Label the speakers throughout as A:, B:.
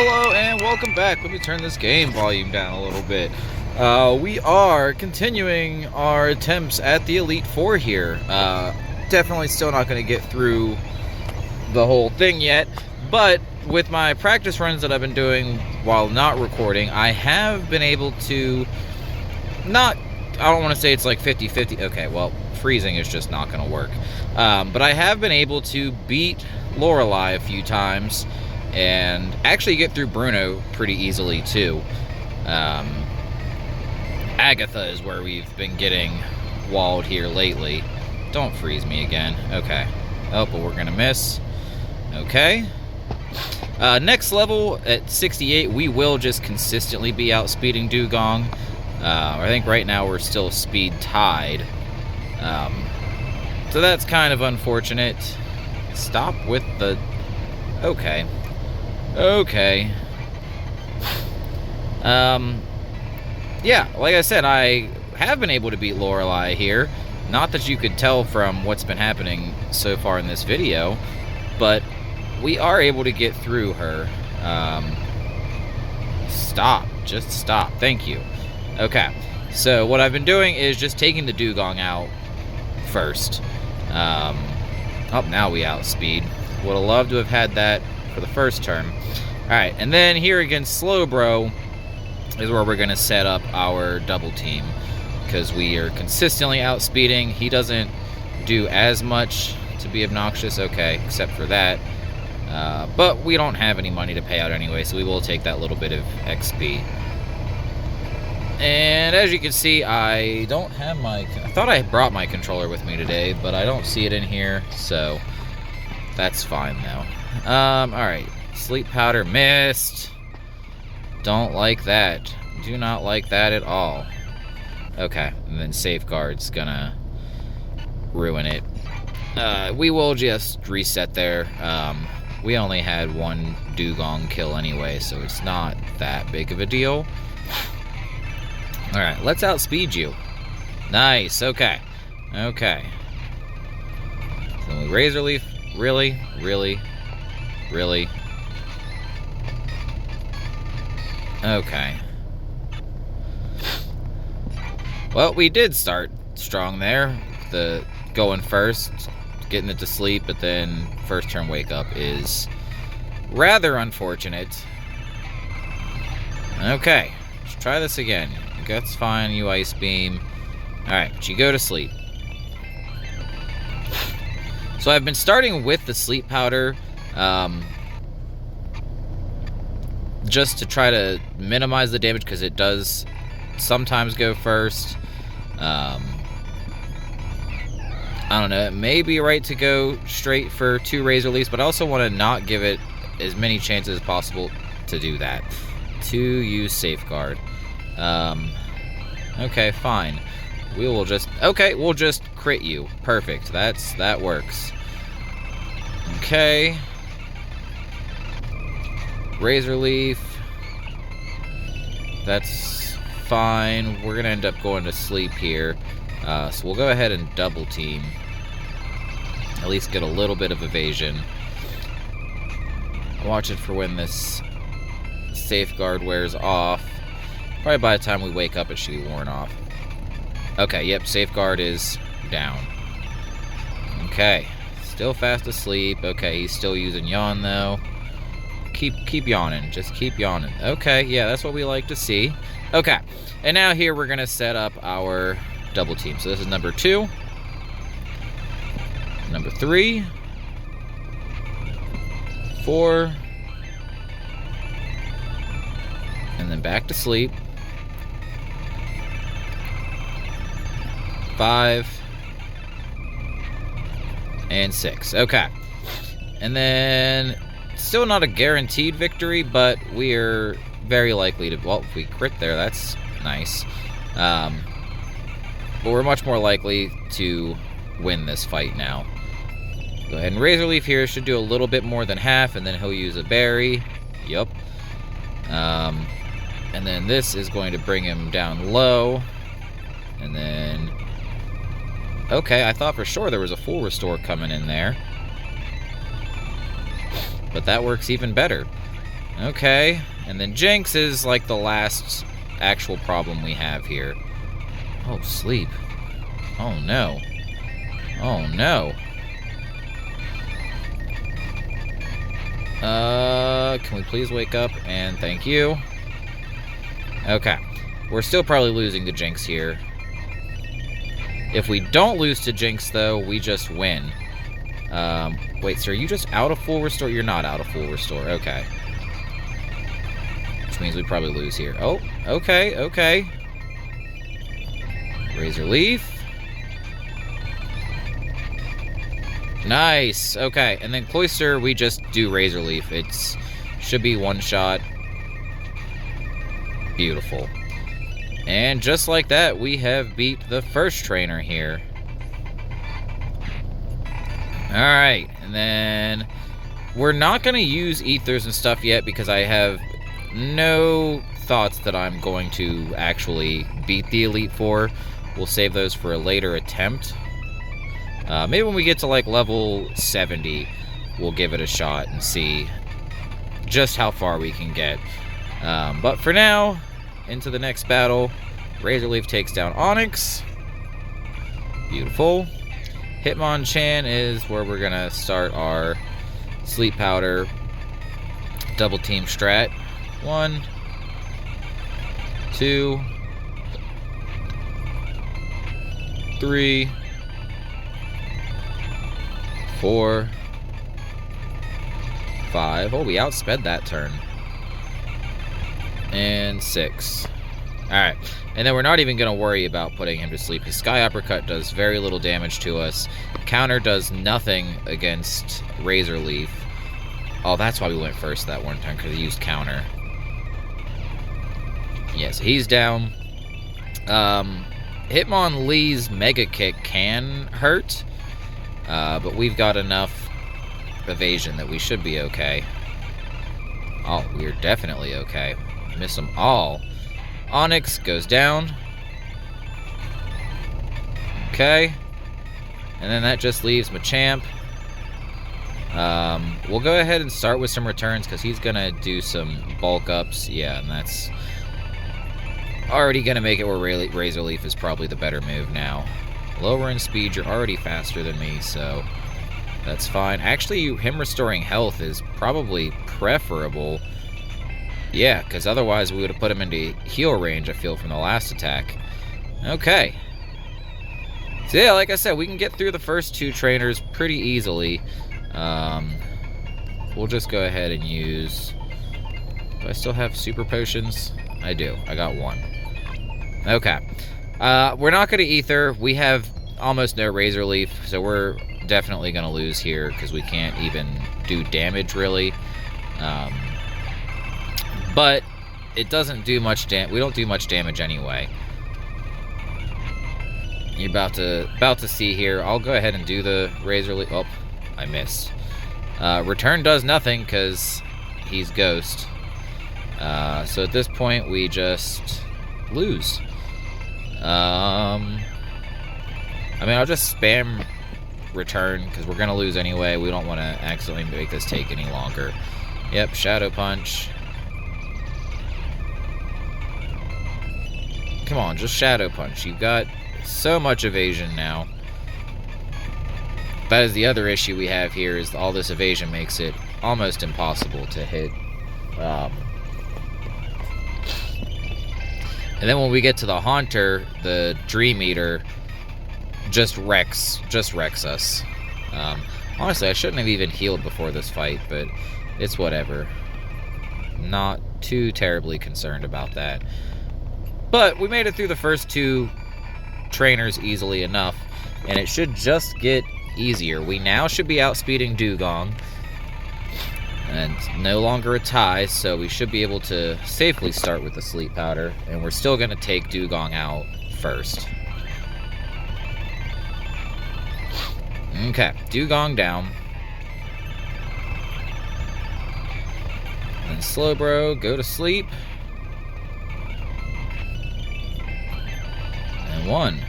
A: hello, and welcome back. Let me turn this game volume down a little bit. We are continuing our attempts at the Elite Four here. Definitely still not going to get through the whole thing yet, but with my practice runs that I've been doing while not recording, I have been able to I don't want to say it's like 50-50. Okay, well, freezing is just not going to work. But I have been able to beat Lorelei a few times and actually get through Bruno pretty easily too. Agatha is where we've been getting walled here lately. Don't freeze me again. Okay. Oh, but we're gonna miss. Okay. Next level at 68, we will just consistently be outspeeding Dugong. I think right now we're still speed tied. So that's kind of unfortunate. Stop with the... Okay. Okay. Yeah, like I said, I have been able to beat Lorelei here. Not that you could tell from what's been happening so far in this video, but we are able to get through her. Stop. Just stop. Thank you. Okay. So what I've been doing is just taking the Dugong out first. Oh, now we outspeed. Would have loved to have had that for the first turn. Alright, and then here against Slowbro is where we're going to set up our double team, because we are consistently outspeeding. He doesn't do as much to be obnoxious, okay, except for that. But we don't have any money to pay out anyway, so we will take that little bit of XP. And as you can see, I don't have I thought I brought my controller with me today, but I don't see it in here, so that's fine though. Alright. Sleep powder missed. Don't like that. Do not like that at all. Okay, and then safeguard's gonna ruin it. We will just reset there. We only had one Dugong kill anyway, so it's not that big of a deal. Alright, let's outspeed you. Nice, okay. Okay. So we Razor Leaf. Really? Really? Really? Okay. Well, we did start strong there. The going first, getting it to sleep, but then first turn wake up is rather unfortunate. Okay, let's try this again. That's fine, you Ice Beam. Alright, but you go to sleep. So I've been starting with the sleep powder, just to try to minimize the damage, because it does sometimes go first. I don't know, it may be right to go straight for 2 Razor Leafs, but I also want to not give it as many chances as possible to do that. To use Safeguard. Okay, fine. We will just... Okay, we'll just crit you. Perfect. That works. Okay. Razor Leaf. That's fine. We're going to end up going to sleep here. So we'll go ahead and double team. At least get a little bit of evasion. Watch it for when this Safeguard wears off. Probably by the time we wake up, it should be worn off. Okay, yep, Safeguard is down. Okay, still fast asleep. Okay, he's still using Yawn, though. Keep yawning. Just keep yawning. Okay, yeah, that's what we like to see. Okay, and now here we're going to set up our double team. So this is number 2. Number 3. 4. And then back to sleep. 5. And 6. Okay. And then, still not a guaranteed victory, but we're very likely to... Well, if we crit there, that's nice. But we're much more likely to win this fight now. Go ahead and Razor Leaf here. Should do a little bit more than half, and then he'll use a berry. Yup. And then this is going to bring him down low. And then... Okay, I thought for sure there was a full restore coming in there. But that works even better. Okay. And then Jinx is like the last actual problem we have here. Oh, sleep. Oh, no. Oh, no. Can we please wake up? And thank you. Okay. We're still probably losing to Jinx here. If we don't lose to Jinx, though, we just win. Wait, so are you just out of full restore? You're not out of full restore. Okay. Which means we probably lose here. Oh, okay, okay. Razor Leaf. Nice. Okay, and then Cloyster, we just do Razor Leaf. It's should be one shot. Beautiful. And just like that, we have beat the first trainer here. Alright, and then we're not going to use ethers and stuff yet because I have no thoughts that I'm going to actually beat the Elite Four. We'll save those for a later attempt. Maybe when we get to like level 70, we'll give it a shot and see just how far we can get. But for now, into the next battle, Razor Leaf takes down Onyx. Beautiful. Hitmonchan is where we're going to start our Sleep Powder double team strat. 1, 2, 3, 4, 5. Oh, we outsped that turn. And 6. Alright. And then we're not even going to worry about putting him to sleep. His Sky Uppercut does very little damage to us. Counter does nothing against Razor Leaf. Oh, that's why we went first that one turn, because he used Counter. Yeah, so he's down. Hitmonlee's Mega Kick can hurt. But we've got enough evasion that we should be okay. Oh, we're definitely okay. Miss them all. Onyx goes down. Okay. And then that just leaves Machamp. We'll go ahead and start with some returns because he's going to do some bulk ups. Yeah, and that's already going to make it where Razor Leaf is probably the better move now. Lower in speed, you're already faster than me, so that's fine. Actually, him restoring health is probably preferable. Yeah, because otherwise we would have put him into heal range, I feel, from the last attack. Okay. So yeah, like I said, we can get through the first two trainers pretty easily. We'll just go ahead and use... Do I still have super potions? I do. I got one. Okay. We're not going to ether. We have almost no Razor Leaf, so we're definitely going to lose here because we can't even do damage, really. But it doesn't do much damage. We don't do much damage anyway. You're about to see here. I'll go ahead and do the Razor Leaf. Oh, I missed. Return does nothing because he's Ghost. So at this point, we just lose. I mean, I'll just spam return because we're going to lose anyway. We don't want to accidentally make this take any longer. Yep, Shadow Punch. Come on, just Shadow Punch. You've got so much evasion now. That is the other issue we have here, is all this evasion makes it almost impossible to hit. And then when we get to the Haunter, the Dream Eater just wrecks us. Honestly, I shouldn't have even healed before this fight, but it's whatever. Not too terribly concerned about that. But we made it through the first two trainers easily enough, and it should just get easier. We now should be outspeeding Dugong, and it's no longer a tie, so we should be able to safely start with the Sleep Powder, and we're still going to take Dugong out first. Okay, Dugong down. And Slowbro, go to sleep. And 1.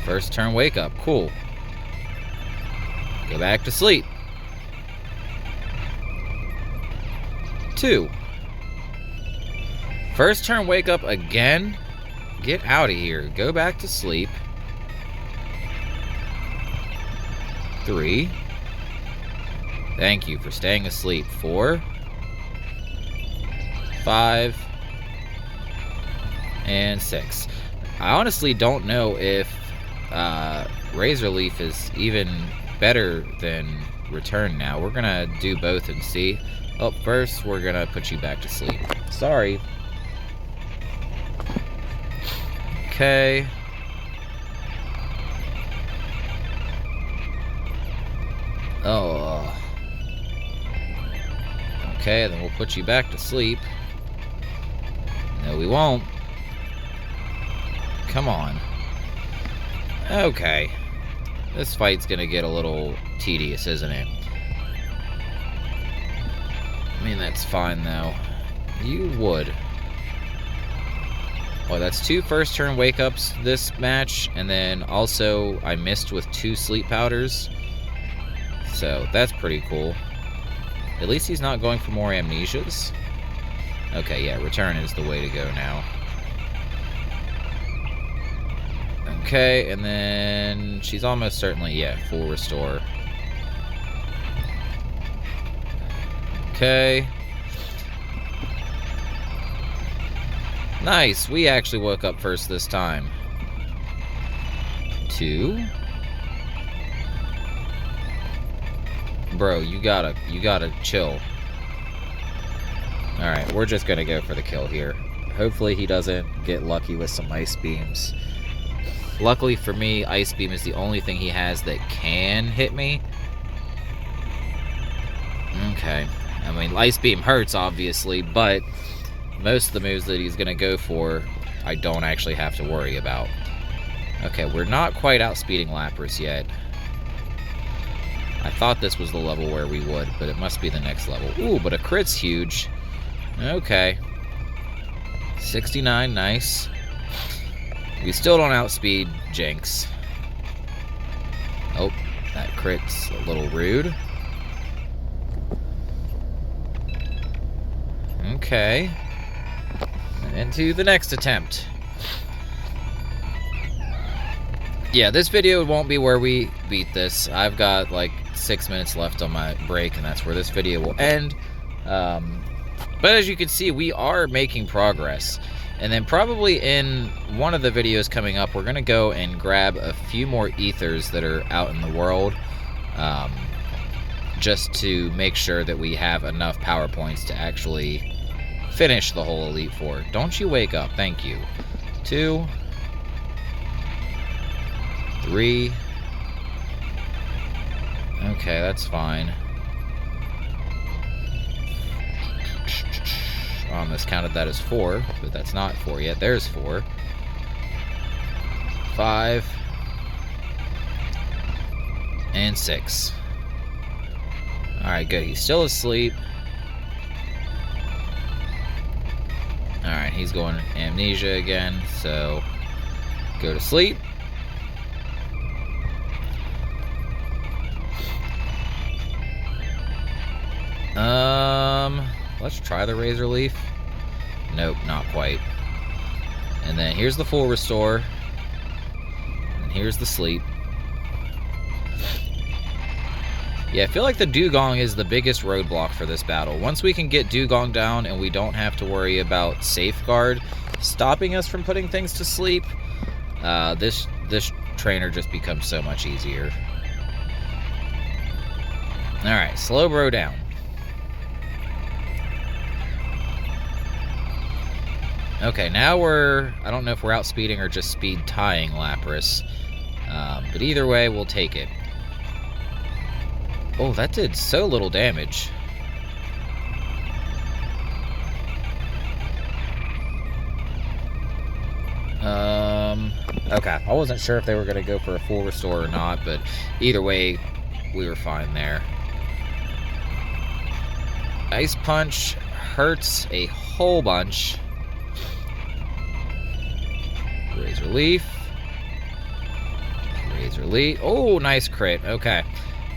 A: First turn wake up, cool. Go back to sleep. 2. First turn wake up again? Get out of here. Go back to sleep. 3. Thank you for staying asleep. 4. 5. And 6. I honestly don't know if Razor Leaf is even better than Return now. We're gonna do both and see. Oh, first we're gonna put you back to sleep. Sorry. Okay. Oh. Okay, then we'll put you back to sleep. No, we won't. Come on. Okay. This fight's gonna get a little tedious, isn't it? I mean, that's fine, though. You would. Oh, that's 2 first turn wake-ups this match, and then also I missed with 2 sleep powders. So, that's pretty cool. At least he's not going for more amnesias. Okay, yeah, Return is the way to go now. Okay, and then she's almost certainly, yeah, full restore. Okay. Nice, we actually woke up first this time. 2. Bro, you gotta chill. Alright, we're just gonna go for the kill here. Hopefully he doesn't get lucky with some ice beams. Luckily for me, Ice Beam is the only thing he has that can hit me. Okay. I mean, Ice Beam hurts, obviously, but most of the moves that he's going to go for, I don't actually have to worry about. Okay, we're not quite outspeeding Lapras yet. I thought this was the level where we would, but it must be the next level. Ooh, but a crit's huge. Okay. 69, nice. We still don't outspeed Jinx. Oh, that crit's a little rude. Okay. And into the next attempt. Yeah, this video won't be where we beat this. I've got like 6 minutes left on my break, and that's where this video will end. But as you can see, we are making progress. And then probably in one of the videos coming up, we're going to go and grab a few more ethers that are out in the world. Just to make sure that we have enough power points to actually finish the whole Elite Four. Don't you wake up. Thank you. 2. 3. Okay, that's fine. I almost counted that as 4, but that's not 4 yet. There's 4. 5. And 6. Alright, good. He's still asleep. Alright, he's going amnesia again, so go to sleep. Let's try the Razor Leaf. Nope, not quite. And then here's the full restore. And here's the sleep. Yeah, I feel like the Dugong is the biggest roadblock for this battle. Once we can get Dugong down and we don't have to worry about Safeguard stopping us from putting things to sleep, this trainer just becomes so much easier. Alright, slow bro down. Okay, now I don't know if we're outspeeding or just speed tying Lapras. But either way, we'll take it. Oh, that did so little damage. Okay, I wasn't sure if they were going to go for a full restore or not, but either way, we were fine there. Ice Punch hurts a whole bunch. Razor Leaf. Razor Leaf. Oh, nice crit. Okay.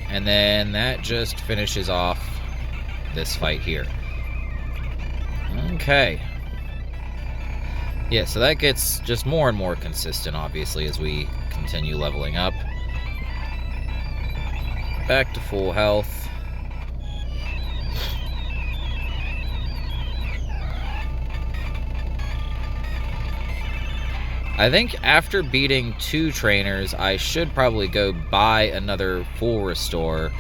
A: And then that just finishes off this fight here. Okay. Yeah, so that gets just more and more consistent, obviously, as we continue leveling up. Back to full health. I think after beating 2 trainers, I should probably go buy another full restore.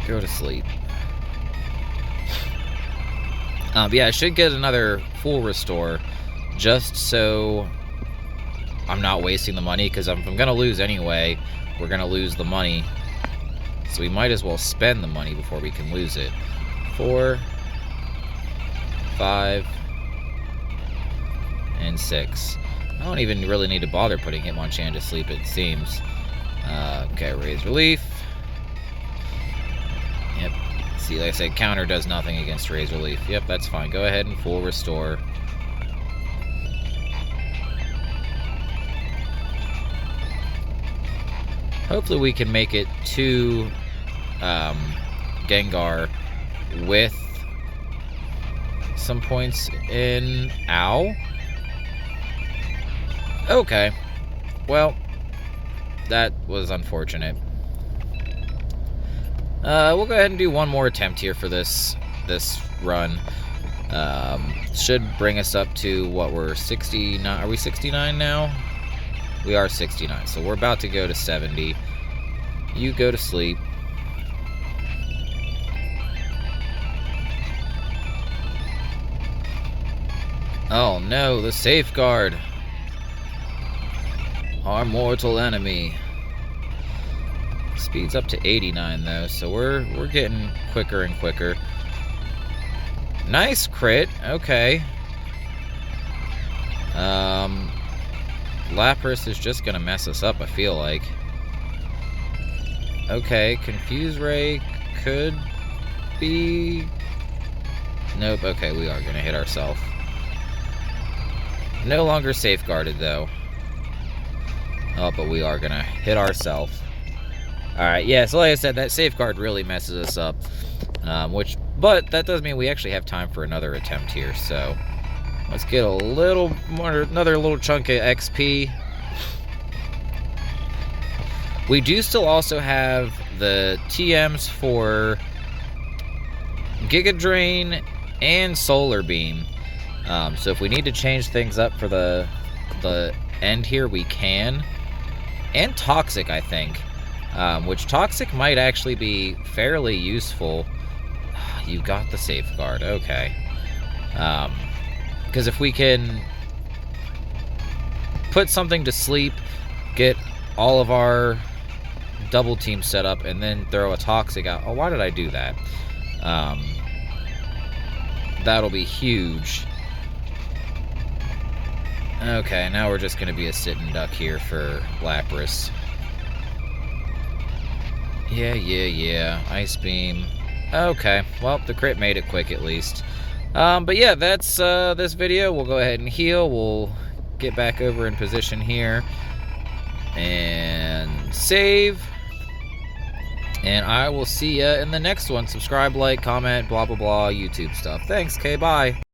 A: Go to sleep. Yeah, I should get another full restore just so I'm not wasting the money, because if I'm going to lose anyway, we're going to lose the money. So we might as well spend the money before we can lose it. 4, 5, and 6. I don't even really need to bother putting Hitmonchan to sleep, it seems. Okay, raise relief. Yep. See, like I said, counter does nothing against raise relief. Yep, that's fine. Go ahead and full restore. Hopefully we can make it to Gengar with some points in... Ow. Okay. Well, that was unfortunate. We'll go ahead and do one more attempt here for this run. Should bring us up to, what, we're 69... Are we 69 now? We are 69, so we're about to go to 70. You go to sleep. Oh no, the safeguard. Our mortal enemy. Speed's up to 89 though, so we're getting quicker and quicker. Nice crit. Okay. Lapras is just gonna mess us up, I feel like. Okay, Confuse Ray could be... Nope, okay, we are gonna hit ourselves. No longer safeguarded, though. Oh, but we are gonna hit ourselves. Alright, yeah, so like I said, that safeguard really messes us up. But that does mean we actually have time for another attempt here, so... Let's get a little more, another little chunk of XP. We do still also have the TMs for Giga Drain and Solar Beam. So if we need to change things up for the end here, we can. And Toxic, I think. Which Toxic might actually be fairly useful. You got the safeguard, okay. Because if we can put something to sleep, get all of our double team set up, and then throw a Toxic out. Oh, why did I do that? That'll be huge. Okay, now we're just going to be a sitting duck here for Lapras. Yeah. Ice Beam. Okay, well, the crit made it quick at least. But yeah, that's this video. We'll go ahead and heal. We'll get back over in position here. And save. And I will see ya in the next one. Subscribe, like, comment, blah, blah, blah, YouTube stuff. Thanks, K, bye.